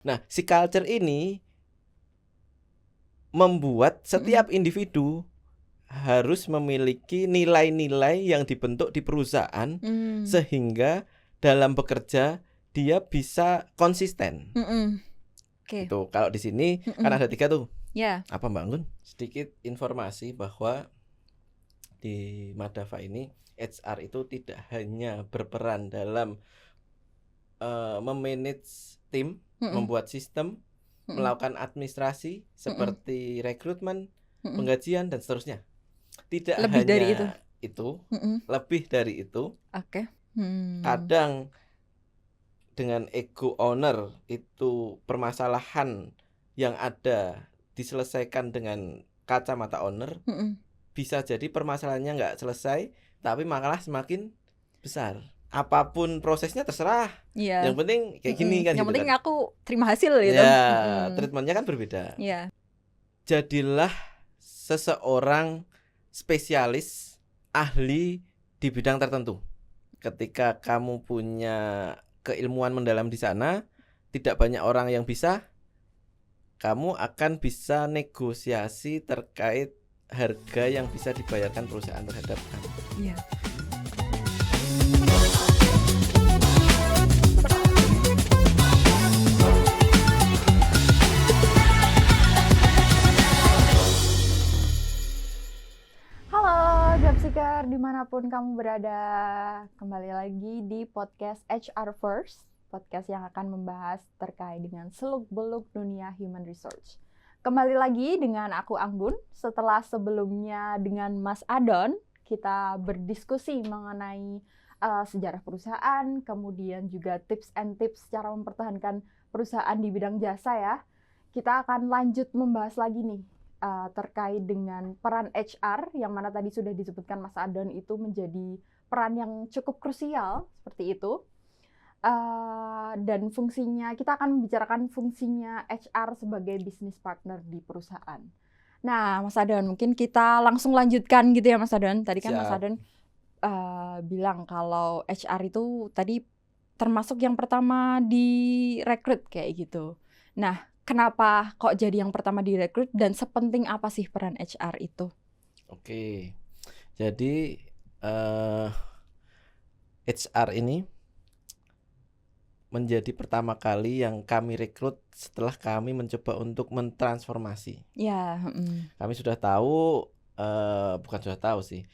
Nah, si culture ini membuat setiap individu harus memiliki nilai-nilai yang dibentuk di perusahaan sehingga dalam bekerja dia bisa konsisten. Oke. Gitu. Kalau di sini kan ada 3 tuh. Ya. Apa Mbak Anggun? Sedikit informasi bahwa di Madava ini HR itu tidak hanya berperan dalam memanage tim, membuat sistem, melakukan administrasi seperti rekrutmen, penggajian dan seterusnya. Tidak Lebih hanya dari itu, lebih dari itu. Oke. Kadang dengan ego owner itu permasalahan yang ada diselesaikan dengan kacamata owner, bisa jadi permasalahannya nggak selesai, tapi malah semakin besar. Apapun prosesnya terserah. Iya. Yang penting kayak gini kan. Yang gitu penting kan. aku terima hasil gitu. Ya, treatmentnya kan berbeda. Iya. Jadilah seseorang spesialis ahli di bidang tertentu. Ketika kamu punya keilmuan mendalam di sana, tidak banyak orang yang bisa, kamu akan bisa negosiasi terkait harga yang bisa dibayarkan perusahaan terhadap kamu. Iya. Halo Jobseeker, dimanapun kamu berada, kembali lagi di podcast HR First, podcast yang akan membahas terkait dengan seluk-beluk dunia human resource. Kembali lagi dengan aku Anggun. Setelah sebelumnya dengan Mas Adon, kita berdiskusi mengenai sejarah perusahaan, kemudian juga tips and tips cara mempertahankan perusahaan di bidang jasa ya. Kita akan lanjut membahas lagi nih terkait dengan peran HR, yang mana tadi sudah disebutkan Mas Adon itu menjadi peran yang cukup krusial seperti itu. Dan fungsinya, kita akan membicarakan fungsinya HR sebagai business partner di perusahaan. Nah, Mas Adon, mungkin kita langsung lanjutkan gitu ya Mas Adon. Tadi kan Mas Adon bilang kalau HR itu tadi termasuk yang pertama direkrut kayak gitu. Nah, kenapa kok jadi yang pertama direkrut dan sepenting apa sih peran HR itu? Oke, jadi HR ini menjadi pertama kali yang kami rekrut setelah kami mencoba untuk mentransformasi. Ya. Kami sudah tahu, bukan sudah tahu sih,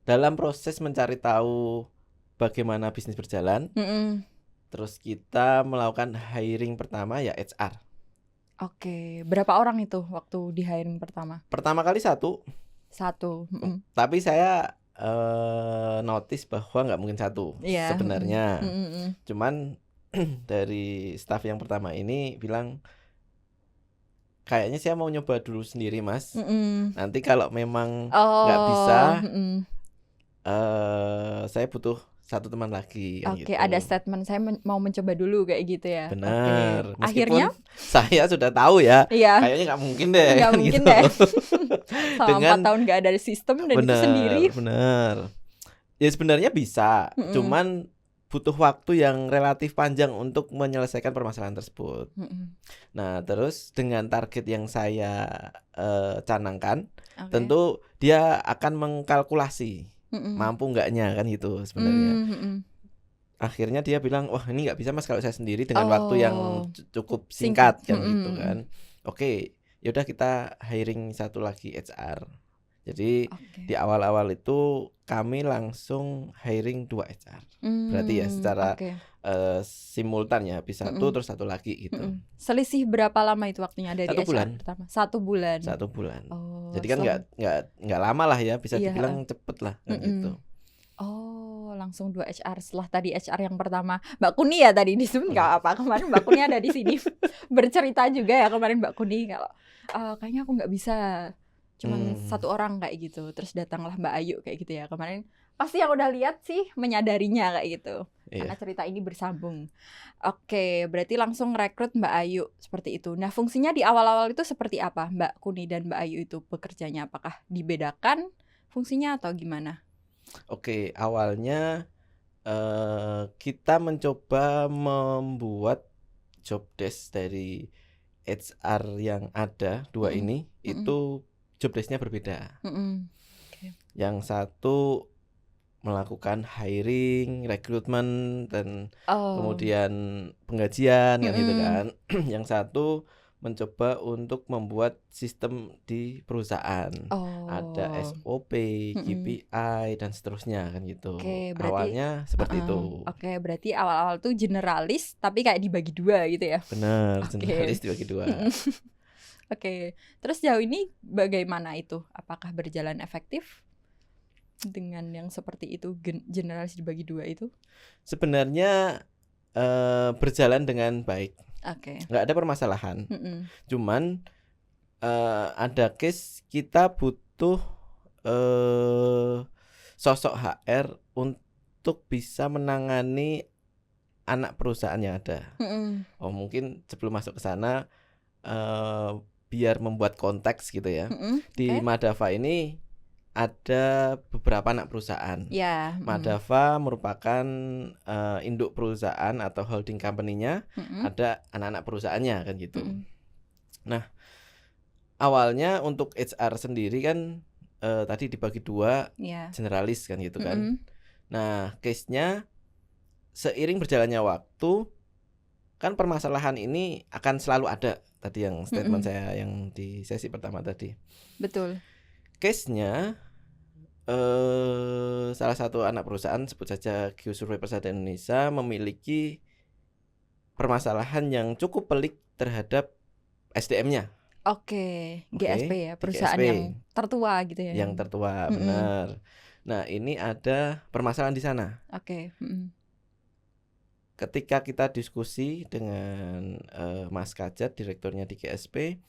dalam proses mencari tahu bagaimana bisnis berjalan, terus kita melakukan hiring pertama ya HR. Oke, berapa orang itu waktu di hiring pertama? Pertama kali satu. Tapi saya notice bahwa nggak mungkin satu sebenarnya. Cuman dari staff yang pertama ini bilang, kayaknya saya mau nyoba dulu sendiri Mas. Nanti kalau memang nggak bisa, saya butuh satu teman lagi. Oke, gitu. Ada statement saya mau mencoba dulu kayak gitu ya. Benar. Meskipun akhirnya saya sudah tahu ya. Iya. Kayaknya nggak mungkin deh. Nggak kan mungkin gitu. deh. Selama 4 tahun nggak ada sistem dan itu sendiri. Benar. Ya sebenarnya bisa. Cuman butuh waktu yang relatif panjang untuk menyelesaikan permasalahan tersebut. Nah, terus dengan target yang saya canangkan, tentu dia akan mengkalkulasi mampu enggaknya kan gitu sebenarnya. Akhirnya dia bilang, wah ini nggak bisa Mas kalau saya sendiri dengan waktu yang cukup singkat kan gitu kan. Oke, yaudah kita hiring satu lagi HR. Jadi di awal-awal itu kami langsung hiring 2 HR. Berarti ya secara simultan ya, habis satu terus satu lagi gitu. Selisih berapa lama itu waktunya dari 1 bulan. pertama? 1 bulan. 1 bulan. Jadi kan nggak lama lah ya, bisa dibilang cepet lah kan gitu. Oh, langsung 2 HR setelah tadi HR yang pertama Mbak Kuni ya tadi disebut nggak apa, kemarin Mbak Kuni ada di sini bercerita juga ya kemarin Mbak Kuni kalau kayaknya aku nggak bisa, cuman 1 orang kayak gitu. Terus datanglah Mbak Ayu kayak gitu ya kemarin. Pasti yang udah lihat sih menyadarinya kayak gitu. Karena cerita ini bersambung. Oke, berarti langsung rekrut Mbak Ayu seperti itu. Nah, fungsinya di awal-awal itu seperti apa Mbak Kuni dan Mbak Ayu itu bekerjanya? Apakah dibedakan fungsinya atau gimana? Oke, awalnya kita mencoba membuat job desk dari HR yang ada dua ini itu job desk-nya berbeda. Okay. Yang satu melakukan hiring, rekrutmen dan kemudian penggajian kan gitu kan. Yang satu mencoba untuk membuat sistem di perusahaan. Ada SOP, KPI dan seterusnya kan gitu. Berarti, awalnya seperti itu. Berarti awal-awal tuh generalis tapi kayak dibagi dua gitu ya. Benar, generalis dibagi dua. Terus jauh ini bagaimana itu? Apakah berjalan efektif dengan yang seperti itu, generalis dibagi dua itu? Sebenarnya berjalan dengan baik. Nggak ada permasalahan. Cuman ada case kita butuh sosok HR untuk bisa menangani anak perusahaan yang ada. Mungkin sebelum masuk ke sana biar membuat konteks gitu ya. Di Madava ini ada beberapa anak perusahaan. Madava merupakan induk perusahaan atau holding company-nya, ada anak-anak perusahaannya kan gitu. Nah, awalnya untuk HR sendiri kan tadi dibagi dua, generalis kan gitu kan. Nah, case-nya seiring berjalannya waktu kan permasalahan ini akan selalu ada. Tadi yang statement saya yang di sesi pertama tadi. Betul. Case-nya salah satu anak perusahaan, sebut saja Geosurvey Persada Indonesia, memiliki permasalahan yang cukup pelik terhadap SDM-nya. GSP ya, perusahaan GSP, yang tertua gitu ya. Yang tertua, benar. Nah, ini ada permasalahan di sana. Ketika kita diskusi dengan Mas Kajat, direkturnya di GSP,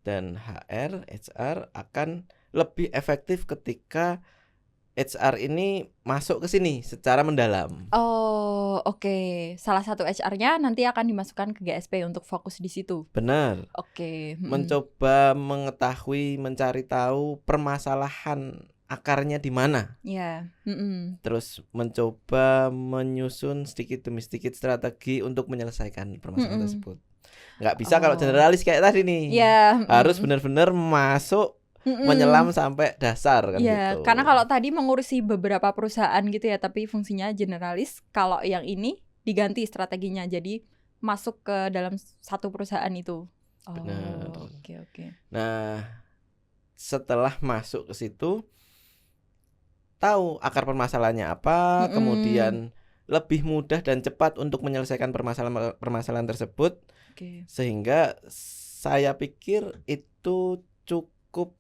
dan HR akan lebih efektif ketika HR ini masuk ke sini secara mendalam. Salah satu HR-nya nanti akan dimasukkan ke GSP untuk fokus di situ. Benar. Mencoba mengetahui, mencari tahu permasalahan akarnya di mana. Terus mencoba menyusun sedikit demi sedikit strategi untuk menyelesaikan permasalahan tersebut. Nggak bisa kalau generalis kayak tadi nih. Harus benar-benar masuk menyelam sampai dasar kan gitu. Karena kalau tadi mengurusi beberapa perusahaan gitu ya, tapi fungsinya generalis. Kalau yang ini diganti strateginya, jadi masuk ke dalam satu perusahaan itu. Benar. Nah, setelah masuk ke situ, tahu akar permasalahannya apa, kemudian lebih mudah dan cepat untuk menyelesaikan permasalahan tersebut. Sehingga saya pikir itu cukup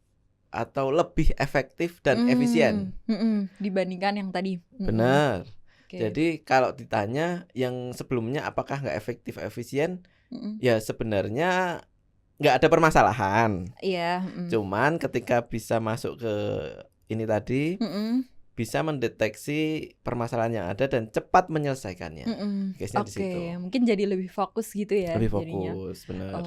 atau lebih efektif dan efisien dibandingkan yang tadi. Benar. Jadi kalau ditanya yang sebelumnya apakah nggak efektif efisien, ya sebenarnya nggak ada permasalahan. Cuman ketika bisa masuk ke ini tadi, bisa mendeteksi permasalahan yang ada dan cepat menyelesaikannya. Case-nya di situ. Mungkin jadi lebih fokus gitu ya. Lebih fokus, benar.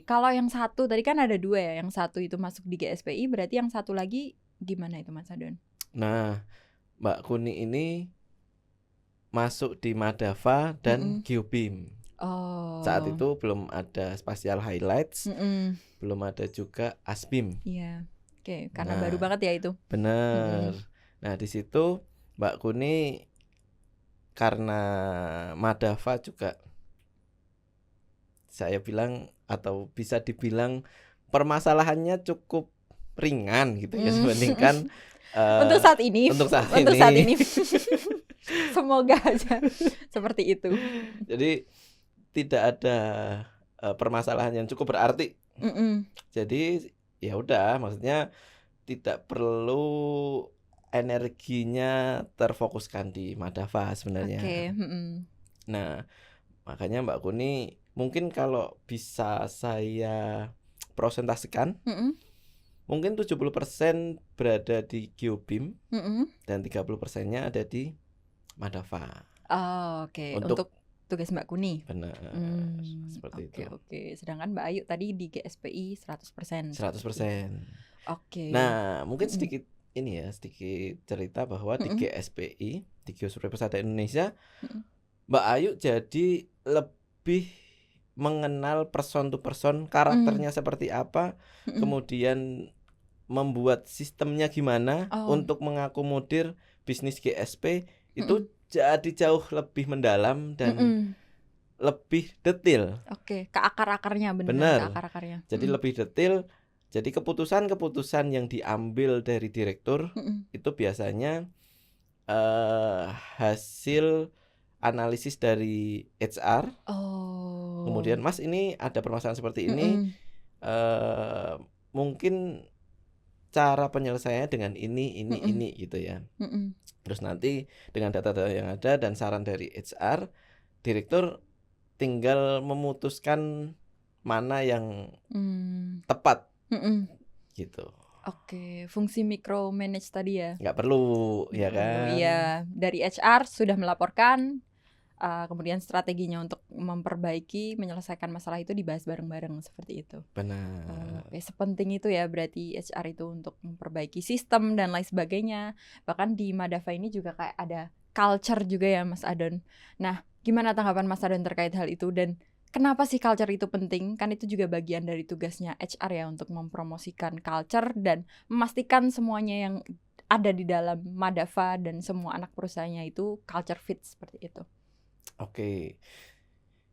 Kalau yang satu tadi kan ada dua ya. Yang satu itu masuk di GSPI, berarti yang satu lagi gimana itu Mas Adon? Nah, Mbak Kuni ini masuk di Madava dan Geobim. Saat itu belum ada Spatial Highlights, belum ada juga Asbim. Karena baru banget ya itu. Benar. Nah, di situ Mbak Kuni karena Madava juga saya bilang atau bisa dibilang permasalahannya cukup ringan gitu ya dibandingkan untuk saat ini. Untuk saat ini. Semoga aja seperti itu. Jadi tidak ada permasalahan yang cukup berarti. Jadi ya udah, maksudnya tidak perlu energinya terfokuskan di Madava sebenarnya. Nah, makanya Mbak Kuni mungkin kalau bisa saya prosentasikan, mungkin 70% berada di Geobim dan 30%-nya ada di Madava. Untuk tugas Mbak Kuni. Benar. Seperti itu. Sedangkan Mbak Ayu tadi di GSPI 100%. 100%. Nah, mungkin sedikit cerita bahwa di GSPI, di Geosurvey Persada Indonesia, Mbak Ayu jadi lebih mengenal person to person, karakternya seperti apa, kemudian membuat sistemnya gimana untuk mengakomodir bisnis GSP itu jadi jauh lebih mendalam dan lebih detail. Oke, ke akar-akarnya, benar, Benar. ke akar-akarnya. Jadi lebih detail. Jadi keputusan-keputusan yang diambil dari direktur itu biasanya hasil analisis dari HR. Kemudian, Mas, ini ada permasalahan seperti ini, mungkin cara penyelesaiannya dengan ini gitu ya. Terus nanti dengan data-data yang ada dan saran dari HR, direktur tinggal memutuskan mana yang tepat gitu. Oke, fungsi micromanage tadi ya? Nggak perlu, ya kan? Iya, dari HR sudah melaporkan, kemudian strateginya untuk memperbaiki, menyelesaikan masalah itu dibahas bareng-bareng seperti itu. Benar. Oke, sepenting itu ya berarti HR itu untuk memperbaiki sistem dan lain sebagainya. Bahkan di Madava ini juga kayak ada culture juga ya, Mas Adon. Nah, gimana tanggapan Mas Adon terkait hal itu, dan kenapa sih culture itu penting? Kan itu juga bagian dari tugasnya HR ya, untuk mempromosikan culture dan memastikan semuanya yang ada di dalam Madava dan semua anak perusahaannya itu culture fit seperti itu. Oke.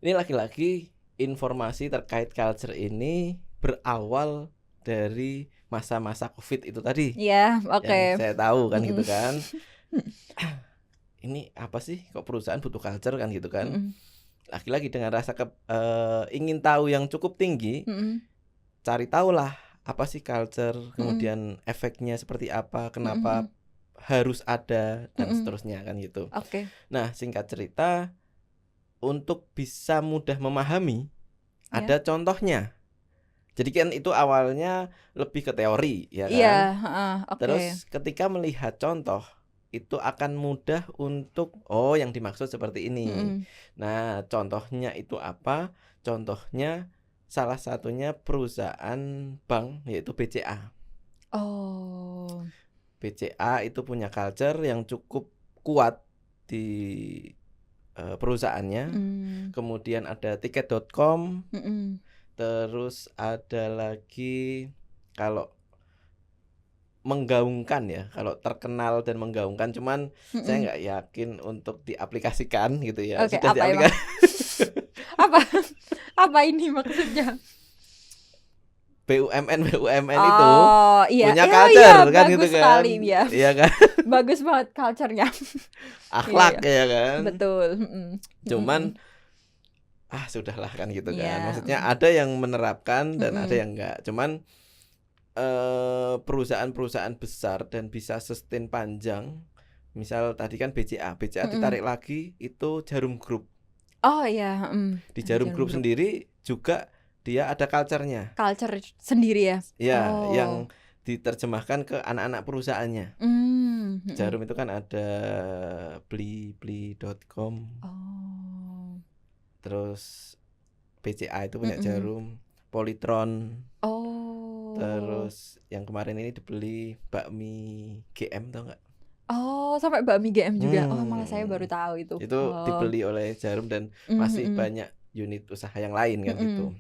Ini lagi-lagi informasi terkait culture ini berawal dari masa-masa COVID itu tadi. Iya, oke. Yang saya tahu kan gitu kan. Ini apa sih, kok perusahaan butuh culture kan gitu kan. Lagi-lagi dengan rasa ingin tahu yang cukup tinggi, cari tahulah apa sih culture, kemudian efeknya seperti apa, kenapa harus ada dan seterusnya kan gitu. Oke. Nah, singkat cerita, untuk bisa mudah memahami, ada contohnya. Jadi kan itu awalnya lebih ke teori, ya kan? Iya, oke. Terus ketika melihat contoh, itu akan mudah untuk, yang dimaksud seperti ini. Nah, contohnya itu apa? Contohnya salah satunya perusahaan bank, yaitu BCA. BCA itu punya culture yang cukup kuat di perusahaannya. Kemudian ada tiket.com. Terus ada lagi, kalau menggaungkan ya, kalau terkenal dan menggaungkan, cuman saya nggak yakin untuk diaplikasikan gitu ya. Oke, sudah apa diaplikasikan. apa ini maksudnya? BUMN itu iya. punya culture kan bagus gitu kan. sekali, ya. Iya kan? Bagus banget culture-nya. Akhlak ya kan. Betul. Cuman sudahlah kan gitu kan. Maksudnya ada yang menerapkan dan ada yang enggak. Cuman perusahaan-perusahaan besar dan bisa sustain panjang, misal tadi kan BCA ditarik lagi, itu Jarum Group. Iya. Di Jarum Group sendiri juga dia ada culture-nya. Culture sendiri ya? Ya, yang diterjemahkan ke anak-anak perusahaannya. Jarum itu kan ada beli.com. Terus BCA itu punya Jarum, Polytron. Terus yang kemarin ini dibeli bakmi GM, tau nggak? Sampai bakmi GM juga. Malah saya baru tahu itu. Itu dibeli oleh Jarum dan masih banyak unit usaha yang lain kan gitu.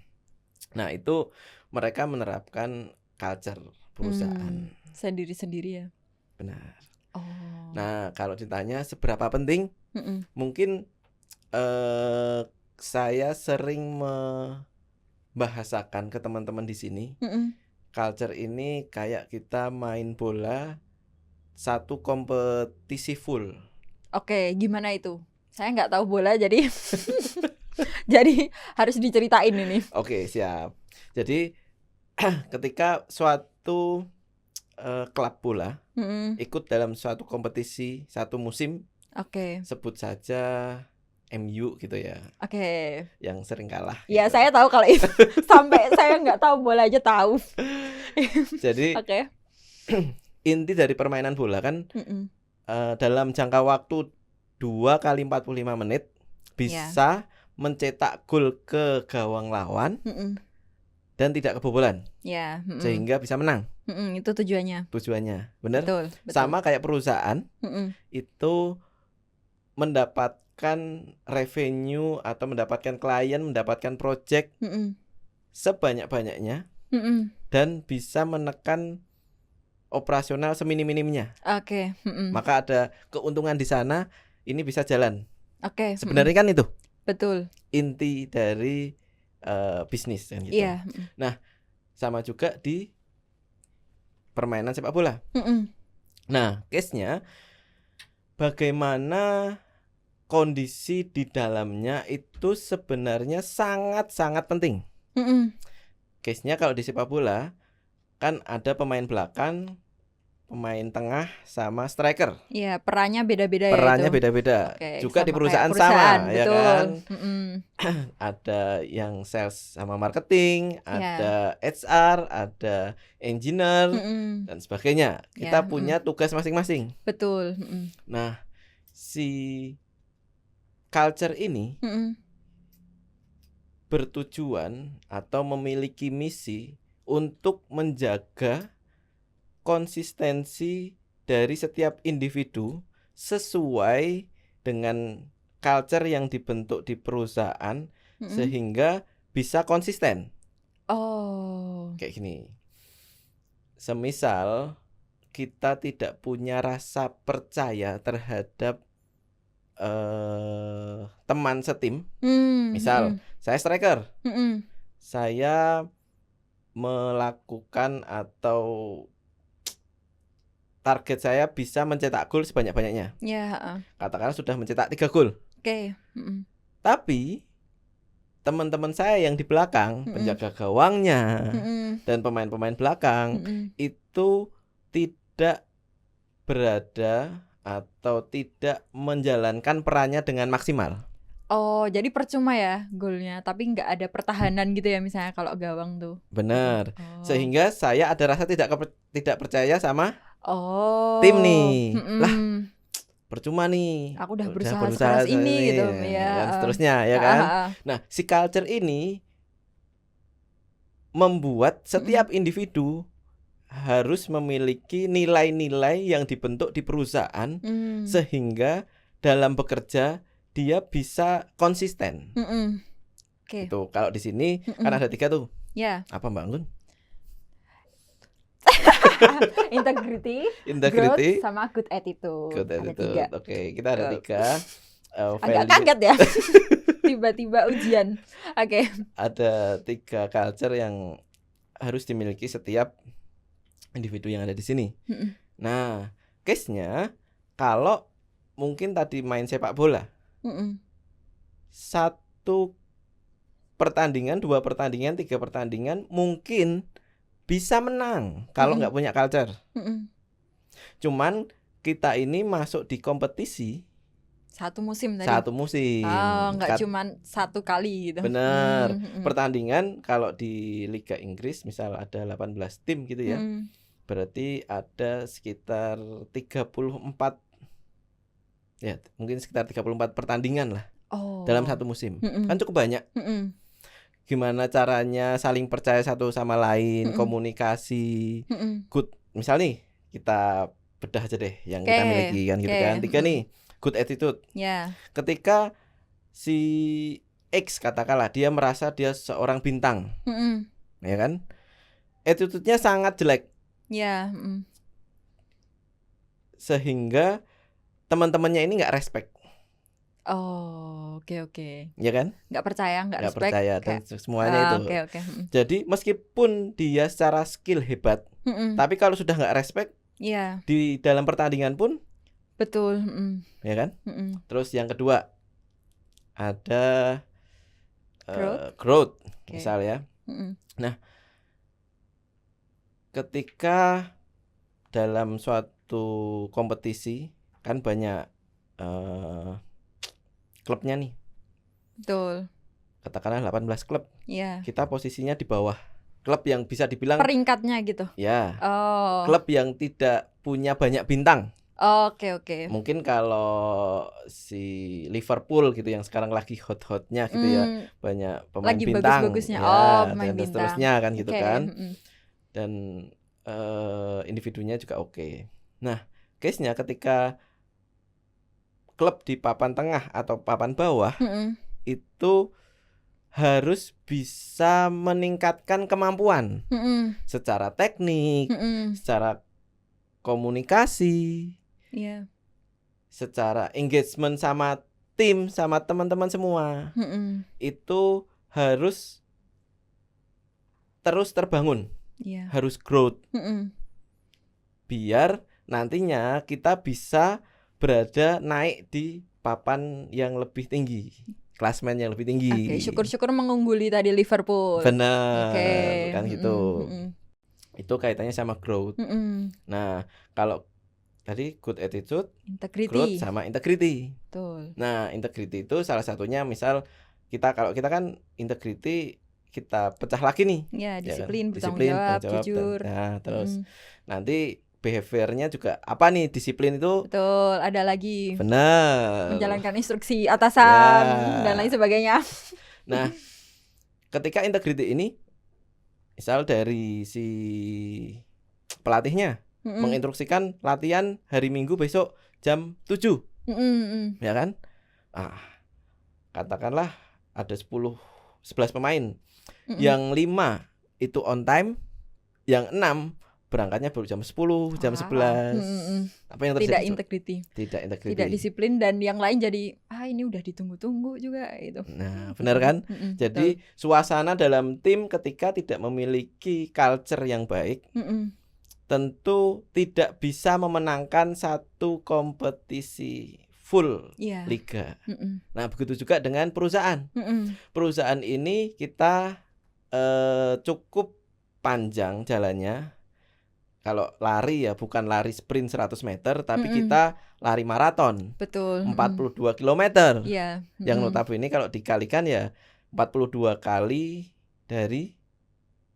Nah, itu mereka menerapkan culture perusahaan sendiri-sendiri ya. Benar. Nah, kalau ditanya seberapa penting, mungkin saya sering membahasakan ke teman-teman di sini. Culture ini kayak kita main bola, satu kompetisi full. Oke, gimana itu? Saya nggak tahu bola, jadi jadi harus diceritain ini. Oke, siap. Jadi ketika suatu klub bola ikut dalam suatu kompetisi satu musim, sebut saja MU gitu ya. Yang sering kalah. Ya, gitu. saya tahu kalau itu. Sampai saya nggak tahu bola aja tahu. Jadi inti dari permainan bola kan dalam jangka waktu 2 kali 45 menit bisa mencetak gol ke gawang lawan dan tidak kebobolan. Sehingga bisa menang. Itu tujuannya. Benar? Betul. Sama kayak perusahaan itu mendapatkan mendapatkan revenue atau mendapatkan klien, mendapatkan project sebanyak-banyaknya dan bisa menekan operasional seminim-minimnya. Oke. Maka ada keuntungan di sana, ini bisa jalan. Oke. Sebenarnya kan itu Betul. inti dari bisnis kan gitu. Iya. Nah, sama juga di permainan sepak bola. Nah, case-nya bagaimana kondisi di dalamnya itu sebenarnya sangat-sangat penting. Case-nya kalau di sepak bola kan ada pemain belakang, pemain tengah sama striker. Iya, perannya beda-beda ya. Perannya beda-beda. Oke, juga sama di perusahaan kayak perusahaan, sama, betul. ya kan? Ada yang sales sama marketing, Ya. ada HR, ada engineer dan sebagainya. Kita punya tugas masing-masing. Betul. Nah, si culture ini bertujuan atau memiliki misi untuk menjaga konsistensi dari setiap individu sesuai dengan culture yang dibentuk di perusahaan sehingga bisa konsisten. Kayak gini. Semisal kita tidak punya rasa percaya terhadap teman setim. Misal saya striker. Saya melakukan atau target saya bisa mencetak gol sebanyak-banyaknya. Katakanlah sudah mencetak 3 gol. Oke. Tapi teman-teman saya yang di belakang, penjaga gawangnya dan pemain-pemain belakang itu tidak berada atau tidak menjalankan perannya dengan maksimal. Oh, jadi percuma ya golnya, tapi nggak ada pertahanan gitu ya misalnya kalau gawang tuh. Benar. Sehingga saya ada rasa tidak percaya sama tim nih. Lah, percuma nih. Aku udah berusaha sekeras ini gitu ya. Dan seterusnya ya kan. Nah, si culture ini membuat setiap individu harus memiliki nilai-nilai yang dibentuk di perusahaan sehingga dalam bekerja dia bisa konsisten. Itu kalau di sini kan ada 3 tuh. Apa Mbak Anggun? Integrity, growth, sama good attitude. Ada 3. Oke, kita ada 3. Agak kaget ya. Tiba-tiba ujian. Oke. Ada 3 culture yang harus dimiliki setiap individu yang ada di sini. Nah, case-nya kalau mungkin tadi main sepak bola, 1 pertandingan, 2 pertandingan, 3 pertandingan mungkin bisa menang kalau nggak punya culture. Cuman kita ini masuk di kompetisi 1 musim tadi. 1 musim. Nggak cuman 1 kali gitu. Bener. Pertandingan kalau di Liga Inggris misal ada 18 tim gitu ya. Berarti ada sekitar 34 ya, mungkin sekitar 34 pertandingan lah dalam 1 musim. Kan cukup banyak. Gimana caranya saling percaya satu sama lain, komunikasi, good. Misal nih kita bedah aja deh yang kita miliki kan gitu kan. 3 nih, good attitude. Ketika si X katakanlah dia merasa dia seorang bintang, ya kan? Attitude-nya sangat jelek. Sehingga teman-temannya ini nggak respect. Oke. Ya kan? Nggak percaya, nggak respect. Percaya dan semuanya itu. Jadi meskipun dia secara skill hebat, tapi kalau sudah nggak respect, di dalam pertandingan pun betul. Ya kan? Terus yang kedua ada growth. Misal ya. Nah, ketika dalam suatu kompetisi kan banyak klubnya nih. Betul. Katakanlah 18 klub. Kita posisinya di bawah. Klub yang bisa dibilang peringkatnya gitu. Ya. Klub yang tidak punya banyak bintang. Oke. Mungkin kalau si Liverpool gitu yang sekarang lagi hot-hotnya gitu ya, banyak pemain lagi bintang. Bagus-bagusnya. Pemain dan bintang. Seterusnya kan gitu kan. Dan individunya juga oke. Nah, case-nya ketika klub di papan tengah atau papan bawah itu harus bisa meningkatkan kemampuan secara teknik, secara komunikasi, secara engagement sama tim, sama teman-teman semua. Itu harus terus terbangun, harus growth, biar nantinya kita bisa berada naik di papan yang lebih tinggi, klasmen yang lebih tinggi. Syukur-syukur mengungguli tadi Liverpool. Benar, kan gitu. Itu kaitannya sama growth. Nah, kalau tadi good attitude, growth sama integrity. Betul. Nah, integrity itu salah satunya misal kalau kita kan integrity kita pecah lagi nih. Ya, disiplin, ya kan? bertanggung jawab, jujur. Nah, terus nanti behaviornya juga apa nih, disiplin itu? Betul, ada lagi. Benar. Menjalankan instruksi atasan dan lain sebagainya. Nah, ketika integrity ini misal dari si pelatihnya menginstruksikan latihan hari Minggu besok jam 7. Ya kan? Katakanlah ada 11 pemain. Yang 5 itu on time, yang 6 berangkatnya baru jam 10, jam 11. Apa yang terjadi? Tidak integrity. Tidak disiplin, dan yang lain jadi ini udah ditunggu-tunggu juga itu. Nah, benar kan? Jadi suasana dalam tim ketika tidak memiliki culture yang baik, tentu tidak bisa memenangkan satu kompetisi full liga. Nah, begitu juga dengan perusahaan. Perusahaan ini kita cukup panjang jalannya. Kalau lari ya bukan lari sprint 100 meter, tapi kita lari maraton. Betul. 42 kilometer. Yang notabene kalau dikalikan ya 42 kali dari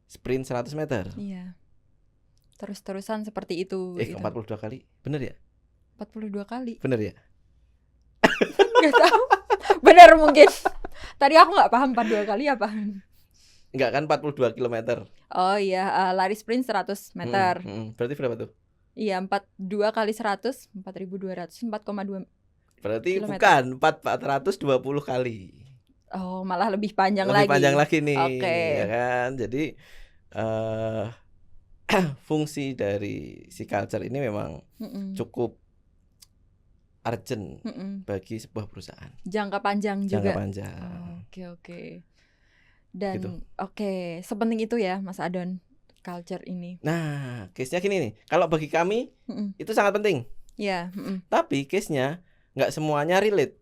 sprint 100 meter. Iya. Terus-terusan seperti itu. 42 kali, bener ya? 42 kali. Bener ya? Gak tahu. Bener mungkin. Tadi aku gak paham 42 kali apa. Enggak kan 42 kilometer. Oh iya, lari sprint 100 meter. Berarti berapa tuh? Iya, 42 kali 100, 4.200, 4,2. Berarti kilometer. Bukan, 420 kali. Oh, malah lebih panjang lebih lagi. Lebih panjang lagi nih. Oke. Ya kan? Jadi fungsi dari si culture ini memang cukup urgent bagi sebuah perusahaan. Jangka panjang juga. Jangka panjang. Oke. Dan gitu. Sepenting itu ya Mas Adon, culture ini. Nah, case-nya gini nih. Kalau bagi kami itu sangat penting. Iya. Tapi case-nya nggak semuanya relate.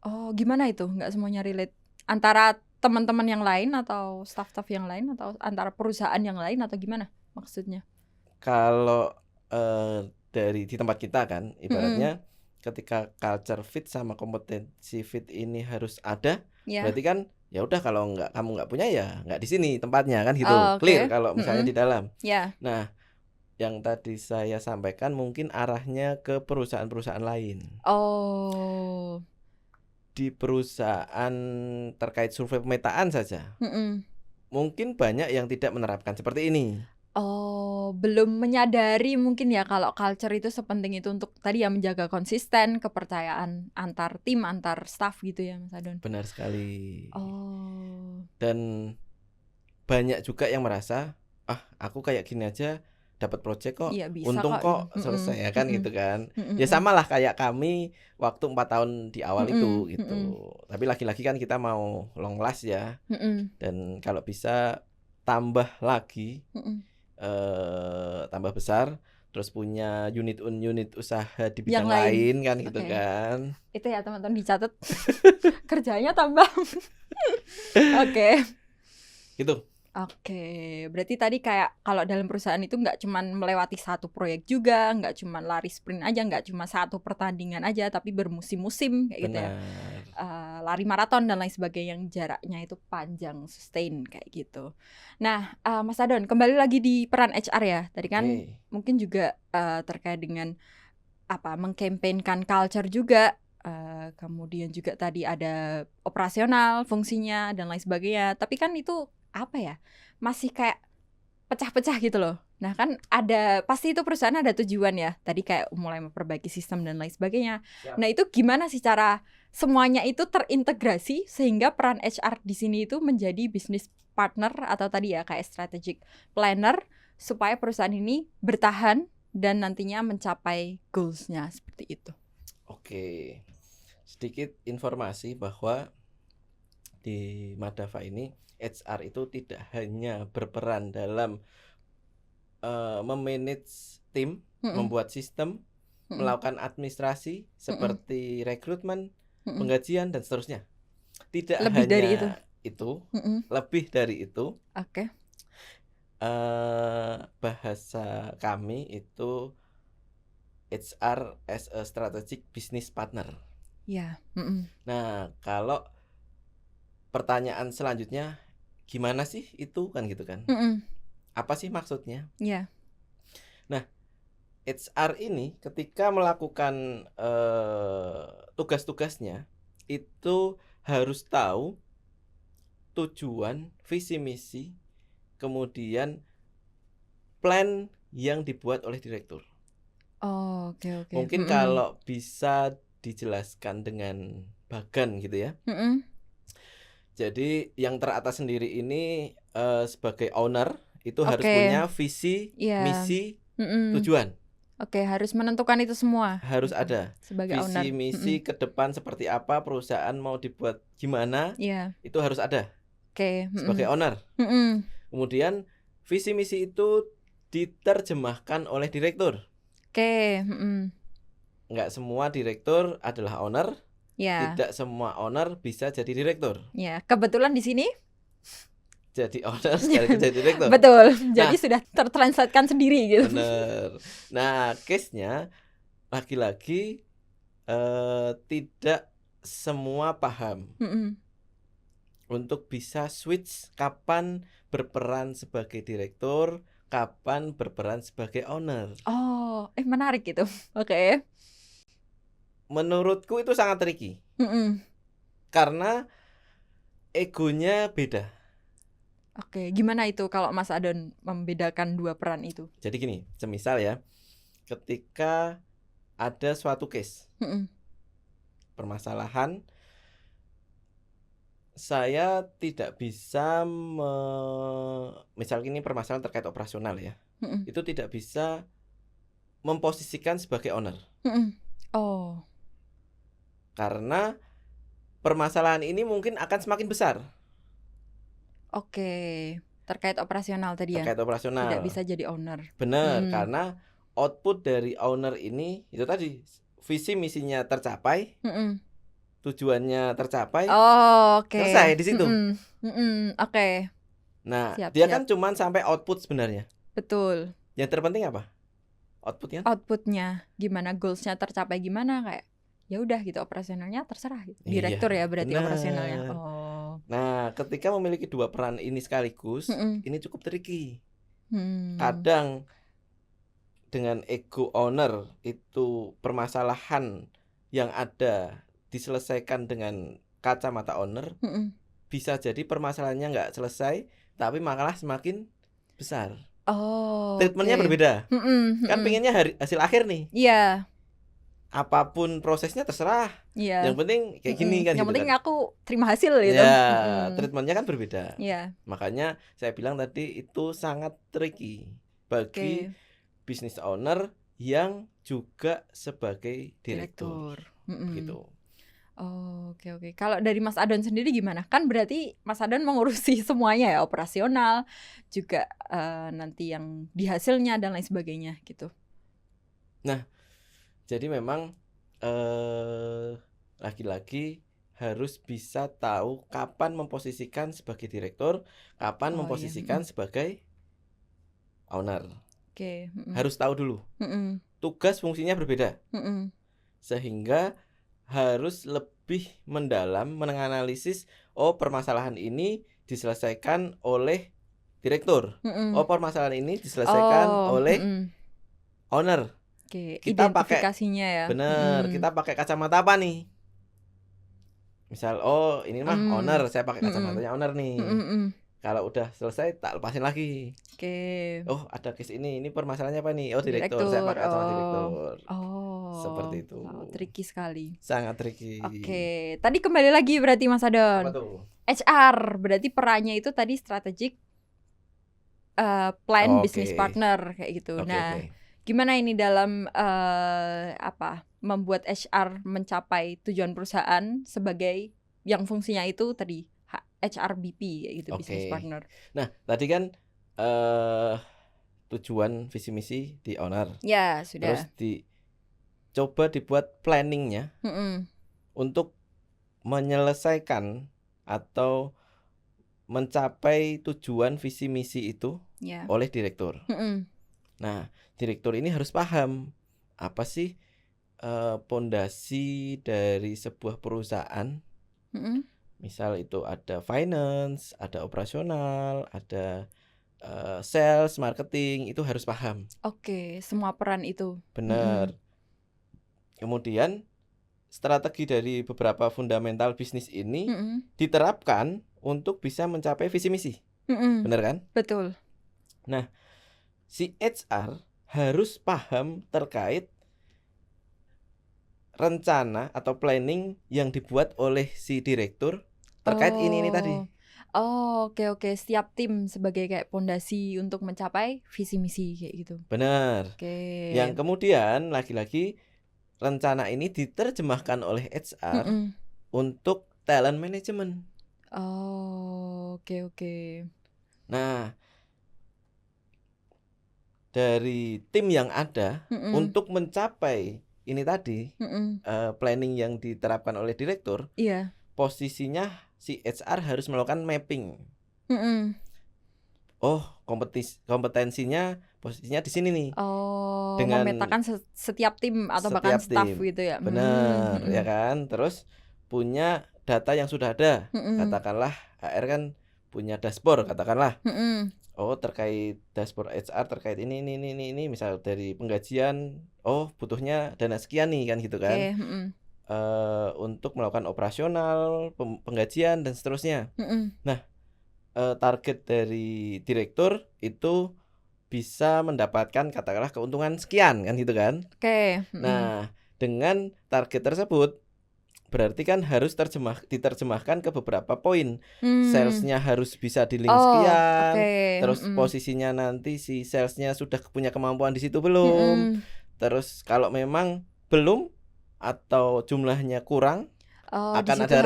Oh, gimana itu? Nggak semuanya relate? Antara teman-teman yang lain atau staff-staff yang lain, atau antara perusahaan yang lain, atau gimana maksudnya? Kalau dari di tempat kita kan, ibaratnya ketika culture fit sama kompetensi fit ini harus ada, berarti kan ya udah kalau kamu nggak punya ya nggak di sini tempatnya kan gitu. Clear kalau misalnya di dalam. Nah, yang tadi saya sampaikan mungkin arahnya ke perusahaan-perusahaan lain. Di perusahaan terkait survei pemetaan saja, mungkin banyak yang tidak menerapkan seperti ini. Belum menyadari mungkin ya kalau culture itu sepenting itu untuk tadi ya menjaga konsisten, kepercayaan antar tim, antar staff gitu ya Mas Adon. Benar sekali. Dan banyak juga yang merasa aku kayak gini aja dapat project kok, untung kok selesai ya kan gitu kan. Ya samalah kayak kami waktu 4 tahun di awal itu gitu. Tapi lagi-lagi kan kita mau long last ya. Dan kalau bisa tambah lagi, tambah besar, terus punya unit usaha di bidang lain kan gitu kan. Itu ya teman-teman dicatat. Kerjanya tambah. Oke. Gitu. Oke, berarti tadi kayak kalau dalam perusahaan itu nggak cuman melewati satu proyek juga, nggak cuman lari sprint aja, nggak cuma satu pertandingan aja, tapi bermusim-musim kayak gitu ya. Lari maraton dan lain sebagainya yang jaraknya itu panjang, sustain kayak gitu. Nah, Mas Adon, kembali lagi di peran HR ya. Tadi kan mungkin juga terkait dengan mengkampanyekan culture juga. Kemudian juga tadi ada operasional fungsinya dan lain sebagainya. Tapi kan itu masih kayak pecah-pecah gitu loh Nah kan pasti itu perusahaan ada tujuan ya. Tadi kayak mulai memperbaiki sistem dan lain sebagainya. Siap. Nah itu gimana sih cara semuanya itu terintegrasi sehingga peran HR di sini itu menjadi business partner atau tadi ya kayak strategic planner supaya perusahaan ini bertahan dan nantinya mencapai goals-nya seperti itu. Oke, sedikit informasi bahwa di Madava ini HR itu tidak hanya berperan dalam memanage tim, membuat sistem, melakukan administrasi seperti rekrutmen, penggajian dan seterusnya. Tidak lebih hanya dari itu, lebih dari itu. Oke. Bahasa kami itu HR as a strategic business partner. Ya. Nah, kalau pertanyaan selanjutnya gimana sih itu kan gitu kan? Apa sih maksudnya? Ya. Nah, HR ini ketika melakukan tugas-tugasnya itu harus tahu tujuan, visi misi, kemudian plan yang dibuat oleh direktur. Oh, oke. Mungkin kalau bisa dijelaskan dengan bagan gitu ya. Jadi yang teratas sendiri ini sebagai owner itu harus punya visi, misi, tujuan. Oke, harus menentukan itu semua. Harus ada sebagai visi, owner. misi ke depan seperti apa, perusahaan mau dibuat gimana. Itu harus ada. Oke. Sebagai owner. Kemudian visi misi itu diterjemahkan oleh direktur. Oke. Nggak semua direktur adalah owner. Ya. Tidak semua owner bisa jadi direktur. Ya, kebetulan di sini jadi owner sekaligus jadi direktur. Betul. Jadi sudah tertranslatekan sendiri gitu. Bener. Nah, case-nya lagi-lagi tidak semua paham. Untuk bisa switch kapan berperan sebagai direktur, kapan berperan sebagai owner. Oh, menarik gitu. Oke. Menurutku itu sangat tricky. Karena egonya beda. Oke, gimana itu kalau Mas Adon membedakan dua peran itu? Jadi gini, semisal ya, ketika ada suatu case, permasalahan, saya tidak bisa misal ini permasalahan terkait operasional ya, itu tidak bisa memposisikan sebagai owner. Oh. Karena permasalahan ini mungkin akan semakin besar. Oke, terkait operasional tadi ya. Terkait operasional. Tidak bisa jadi owner. Benar, karena output dari owner ini itu tadi visi misinya tercapai, tujuannya tercapai. Oh, oke. Selesai di situ. Oke. Nah, dia kan cuman sampai output sebenarnya. Betul. Yang terpenting apa? Outputnya? Outputnya gimana, goalsnya tercapai gimana, kayak ya udah gitu, operasionalnya terserah gitu. Direktur ya berarti operasionalnya. Oh. Nah, ketika memiliki dua peran ini sekaligus, ini cukup tricky. Kadang dengan ego owner itu permasalahan yang ada diselesaikan dengan kacamata owner, bisa jadi permasalahannya nggak selesai, tapi malah semakin besar. Oh. Treatmentnya berbeda. Kan pengennya hasil akhir nih. Iya. Apapun prosesnya terserah. Yang penting kayak gini kan. Yang gitu penting kan. aku terima hasil gitu. Ya, treatmentnya kan berbeda. Iya. Makanya saya bilang tadi itu sangat tricky bagi business owner yang juga sebagai direktur. Gitu. Oh, oke. Kalau dari Mas Adon sendiri gimana? Kan berarti Mas Adon mengurusi semuanya ya, operasional, juga nanti yang di hasilnya dan lain sebagainya gitu. Nah, jadi memang lagi-lagi harus bisa tahu kapan memposisikan sebagai direktur, kapan memposisikan sebagai owner. Oke. Harus tahu dulu. Tugas fungsinya berbeda. Sehingga harus lebih mendalam menganalisis, oh permasalahan ini diselesaikan oleh direktur. Oh permasalahan ini diselesaikan oleh owner. Kita identifikasinya ya. Bener, kita pakai kacamata apa nih? Misal, oh ini mah owner, saya pakai kacamatanya owner nih. Kalau udah selesai tak lepasin lagi. Oke. Oh, ada case ini permasalahannya apa nih? Oh, direktur. Saya pakai sama direktur. Oh. Seperti itu. Tricky sekali. Sangat tricky. Oke. Tadi kembali lagi berarti Mas Adon. Apa tuh? HR berarti perannya itu tadi strategic plan business partner kayak gitu. Nah, gimana ini dalam membuat HR mencapai tujuan perusahaan sebagai yang fungsinya itu tadi HRBP gitu, business partner. Nah, tadi kan tujuan visi misi di owner. Ya, sudah. Terus coba dibuat planningnya untuk menyelesaikan atau mencapai tujuan visi misi itu oleh direktur. Nah, direktur ini harus paham apa sih pondasi dari sebuah perusahaan. Misal itu ada finance, ada operasional, ada sales, marketing, itu harus paham. Oke, semua peran itu. Benar. Kemudian strategi dari beberapa fundamental bisnis ini diterapkan untuk bisa mencapai visi misi. Benar kan? Betul. Nah, si HR harus paham terkait rencana atau planning yang dibuat oleh si direktur terkait ini tadi. Oke. Setiap tim sebagai kayak pondasi untuk mencapai visi misi kayak gitu. Benar. Yang kemudian lagi-lagi rencana ini diterjemahkan oleh HR untuk talent management. Oke. Nah, dari tim yang ada untuk mencapai ini tadi planning yang diterapkan oleh direktur, posisinya si HR harus melakukan mapping. Oh, kompetensinya posisinya di sini nih. Dengan memetakan setiap tim atau bahkan staff gitu ya. Benar, ya kan? Terus punya data yang sudah ada. Katakanlah HR kan punya dashboard katakanlah. Oh, terkait dashboard HR terkait ini misal dari penggajian, oh butuhnya dana sekian nih kan gitu kan. Untuk melakukan operasional, penggajian dan seterusnya. Nah, target dari direktur itu bisa mendapatkan katakanlah keuntungan sekian kan gitu kan. Nah, dengan target tersebut berarti kan harus diterjemahkan ke beberapa poin. Salesnya harus bisa di link sekian. Terus posisinya nanti si salesnya sudah punya kemampuan di situ belum. Terus kalau memang belum atau jumlahnya kurang, akan ada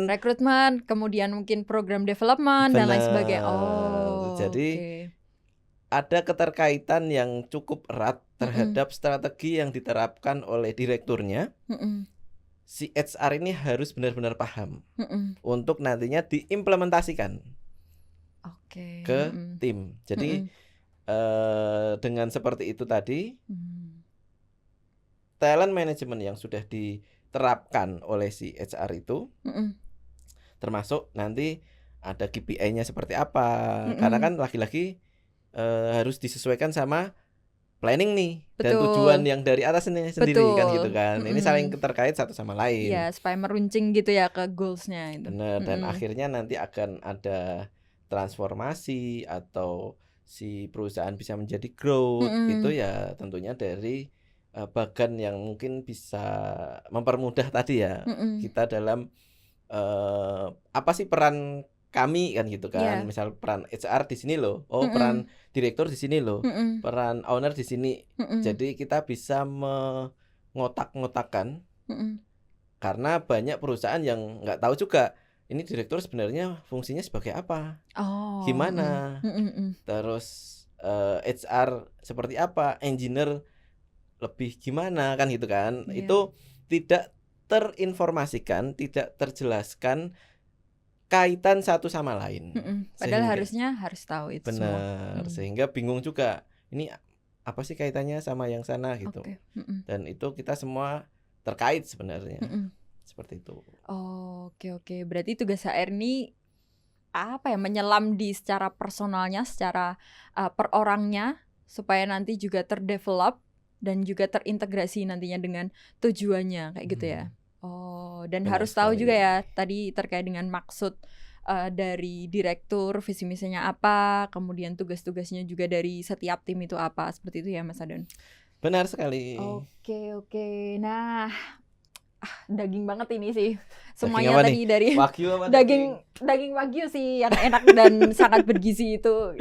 rekrutmen, kemudian mungkin program development dan lain sebagainya. Jadi ada keterkaitan yang cukup erat terhadap strategi yang diterapkan oleh direkturnya. Si HR ini harus benar-benar paham untuk nantinya diimplementasikan ke tim. Jadi dengan seperti itu tadi, talent management yang sudah diterapkan oleh si HR itu, termasuk nanti ada KPI-nya seperti apa. Karena kan lagi-lagi harus disesuaikan sama planning nih. Dan tujuan yang dari atas ini sendiri kan gitu kan. Ini saling terkait satu sama lain. Ya, supaya meruncing gitu ya ke goals-nya itu. Benar, dan akhirnya nanti akan ada transformasi atau si perusahaan bisa menjadi growth. Itu ya tentunya dari bagan yang mungkin bisa mempermudah tadi ya. Kita dalam apa sih peran kami kan gitu kan. Misal peran HR di sini loh. Oh, peran direktur di sini loh. Peran owner di sini. Jadi kita bisa mengotak-ngotakan. Karena banyak perusahaan yang nggak tahu juga ini direktur sebenarnya fungsinya sebagai apa. Gimana? Terus HR seperti apa? Engineer lebih gimana kan gitu kan. Itu tidak terinformasikan, tidak terjelaskan kaitan satu sama lain. Padahal harusnya harus tahu itu semua. Benar, sehingga bingung juga. Ini apa sih kaitannya sama yang sana gitu. Dan itu kita semua terkait sebenarnya. Seperti itu. Oke. Berarti tugas HR ini apa ya, menyelam di secara personalnya, secara per orangnya supaya nanti juga terdevelop dan juga terintegrasi nantinya dengan tujuannya kayak gitu ya. Dan benar harus sekali. Tahu juga ya tadi terkait dengan maksud dari direktur visi misinya apa, kemudian tugas-tugasnya juga dari setiap tim itu apa, seperti itu ya Mas Adon? Benar sekali. Oke. Nah, daging banget ini sih. Daging Semuanya apa tadi nih? dari Wagyu apa daging wagyu sih yang enak dan sangat bergizi itu.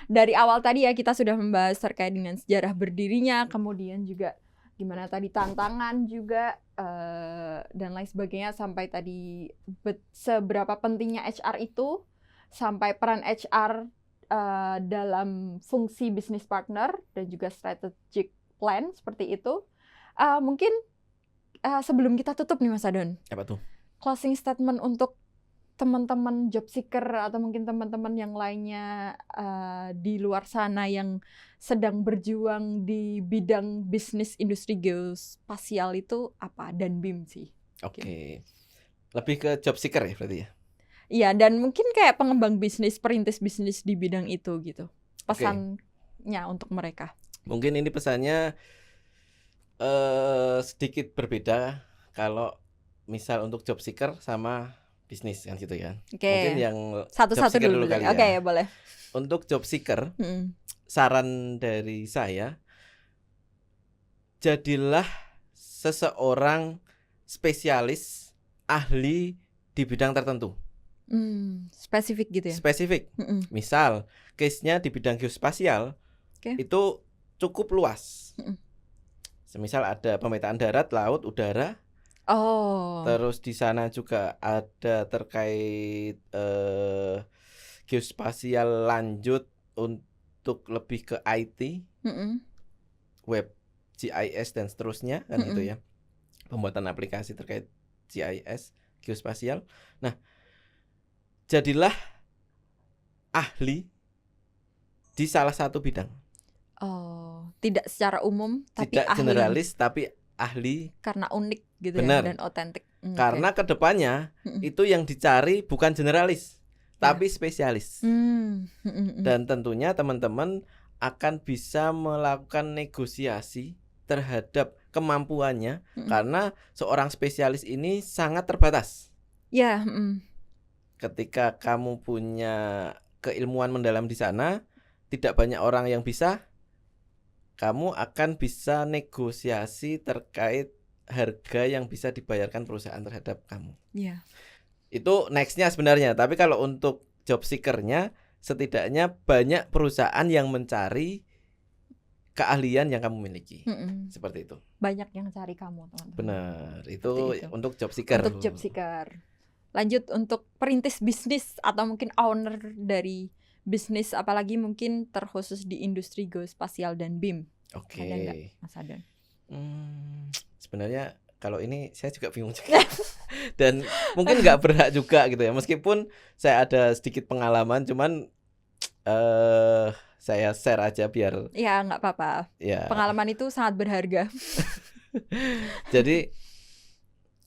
Dari awal tadi ya kita sudah membahas terkait dengan sejarah berdirinya, kemudian juga gimana tadi tantangan juga dan lain sebagainya, sampai tadi seberapa pentingnya HR itu, sampai peran HR dalam fungsi business partner dan juga strategic plan seperti itu. Mungkin sebelum kita tutup nih Mas Adon, apa tuh? Closing statement untuk teman-teman job seeker atau mungkin teman-teman yang lainnya di luar sana yang sedang berjuang di bidang bisnis industri geospasial itu apa, dan BIM sih. Oke. Lebih ke job seeker ya berarti ya? Iya, dan mungkin kayak pengembang bisnis, perintis bisnis di bidang itu gitu. Pesannya untuk mereka. Mungkin ini pesannya sedikit berbeda kalau misal untuk job seeker sama bisnis kan gitu ya. Mungkin yang satu-satu dulu kali ya. Ya, boleh. Untuk job seeker, saran dari saya, jadilah seseorang spesialis ahli di bidang tertentu. Spesifik gitu ya? Spesifik. Misal, case-nya di bidang geospasial, itu cukup luas. Semisal ada pemetaan darat, laut, udara. Terus di sana juga ada terkait geospasial lanjut untuk lebih ke IT, web, GIS dan seterusnya kan gitu ya. Pembuatan aplikasi terkait GIS, geospasial. Nah, jadilah ahli di salah satu bidang. Tidak secara umum, tapi tidak ahli. Generalis, tapi ahli. Karena unik gitu. Benar. Ya, dan otentik. Karena kedepannya itu yang dicari bukan generalis, tapi spesialis. Dan tentunya teman-teman akan bisa melakukan negosiasi terhadap kemampuannya, karena seorang spesialis ini sangat terbatas. Ya. Ketika kamu punya keilmuan mendalam di sana, tidak banyak orang yang bisa. Kamu akan bisa negosiasi terkait harga yang bisa dibayarkan perusahaan terhadap kamu. Iya. Itu nextnya sebenarnya. Tapi kalau untuk job seeker-nya, setidaknya banyak perusahaan yang mencari keahlian yang kamu miliki. Seperti itu. Banyak yang cari kamu, teman-teman. Benar. Itu untuk job seeker. Untuk job seeker. Lanjut untuk perintis bisnis atau mungkin owner dari bisnis, apalagi mungkin terkhusus di industri geospasial dan BIM. Oke. Ada nggak, Mas Adon? Sebenarnya kalau ini saya juga bingung juga. Dan mungkin nggak berhak juga gitu ya. Meskipun saya ada sedikit pengalaman, cuman saya share aja biar. Ya nggak apa-apa. Ya. Pengalaman itu sangat berharga. Jadi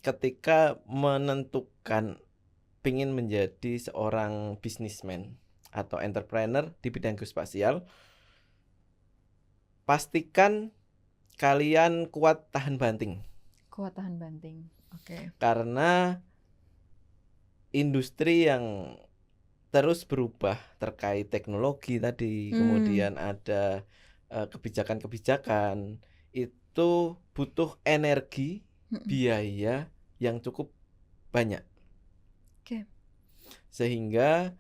ketika menentukan pingin menjadi seorang businessman atau entrepreneur di bidang geospasial, pastikan kalian kuat tahan banting. Kuat tahan banting. Oke. Karena industri yang terus berubah terkait teknologi tadi, kemudian ada kebijakan-kebijakan, itu butuh energi, biaya yang cukup banyak. Sehingga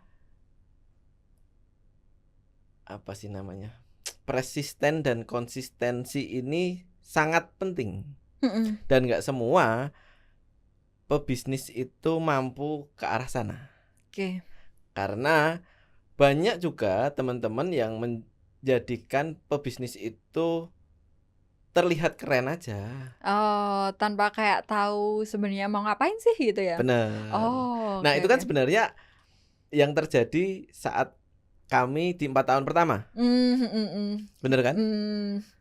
persisten dan konsistensi ini sangat penting. Dan gak semua pebisnis itu mampu ke arah sana. Karena banyak juga teman-teman yang menjadikan pebisnis itu terlihat keren aja. Tanpa kayak tahu sebenarnya mau ngapain sih gitu ya. Benar. Nah, itu kan sebenarnya yang terjadi saat kami di 4 tahun pertama. Bener kan?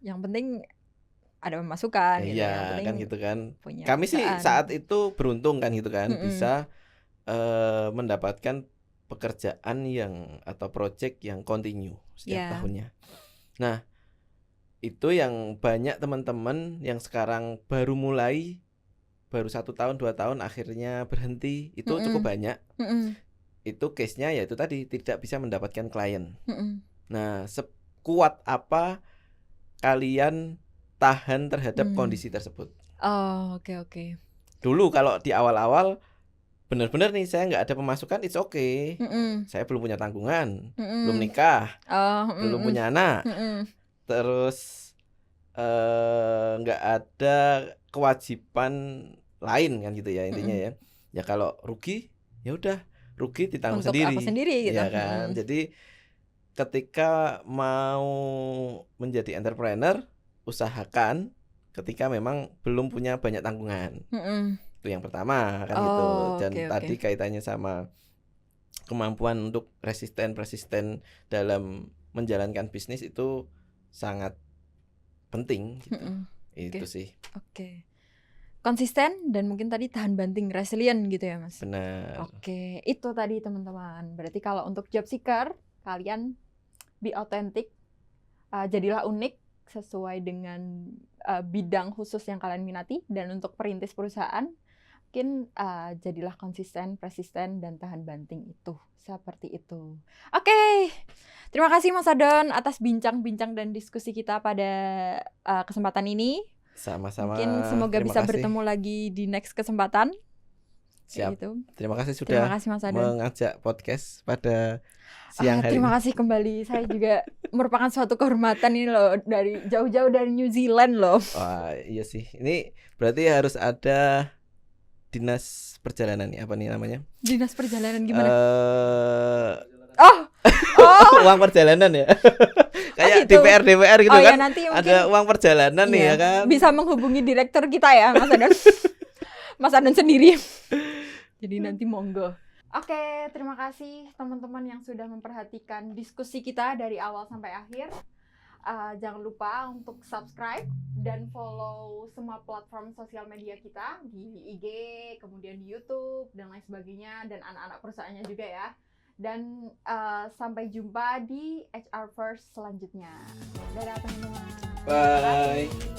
Yang penting ada pemasukan gitu. Iya, kan gitu kan. Kami sih saat itu beruntung kan gitu kan, bisa mendapatkan pekerjaan yang atau project yang continue setiap tahunnya. Nah, itu yang banyak teman-teman yang sekarang baru mulai, baru 1 tahun 2 tahun akhirnya berhenti, itu cukup banyak. itu case-nya ya itu tadi tidak bisa mendapatkan klien. Nah, sekuat apa kalian tahan terhadap kondisi tersebut? Oh, oke. Dulu kalau di awal-awal benar-benar nih saya nggak ada pemasukan, it's okay. Saya belum punya tanggungan, belum nikah, belum punya anak, terus nggak ada kewajiban lain kan gitu ya intinya ya. Ya kalau rugi, ya udah rugi ditanggung Untuk sendiri. apa sendiri gitu. Ya kan. Jadi ketika mau menjadi entrepreneur, usahakan ketika memang belum punya banyak tanggungan. Itu yang pertama kan gitu. Dan tadi kaitannya sama kemampuan untuk persisten dalam menjalankan bisnis itu sangat penting gitu. Itu sih. Oke. Konsisten dan mungkin tadi tahan banting, resilient gitu ya Mas. Benar. Oke, itu tadi teman-teman. Berarti kalau untuk job seeker, kalian be authentic, jadilah unik sesuai dengan bidang khusus yang kalian minati. Dan untuk perintis perusahaan, mungkin jadilah konsisten, persisten, dan tahan banting itu. Seperti itu. Oke, terima kasih Mas Adon atas bincang-bincang dan diskusi kita pada kesempatan ini. Sama-sama. Mungkin semoga bisa bertemu lagi di next kesempatan. Siap. Gitu. Terima kasih sudah mengajak podcast pada siang hari terima kasih kembali. Saya juga merupakan suatu kehormatan ini loh, dari jauh-jauh dari New Zealand loh. Wah, iya sih. Ini berarti harus ada dinas perjalanan nih, apa nih namanya? Dinas perjalanan gimana? Uang perjalanan ya. Kayak gitu. DPR gitu kan. Ya, nanti ada uang perjalanan nih ya kan. Bisa menghubungi direktur kita ya, Mas Adon. Mas Adon sendiri. Jadi nanti monggo. Oke, terima kasih teman-teman yang sudah memperhatikan diskusi kita dari awal sampai akhir. Jangan lupa untuk subscribe dan follow semua platform sosial media kita di IG, kemudian di YouTube dan lain sebagainya, dan anak-anak perusahaannya juga ya. Dan sampai jumpa di HR First selanjutnya. Dadah teman-teman. Bye.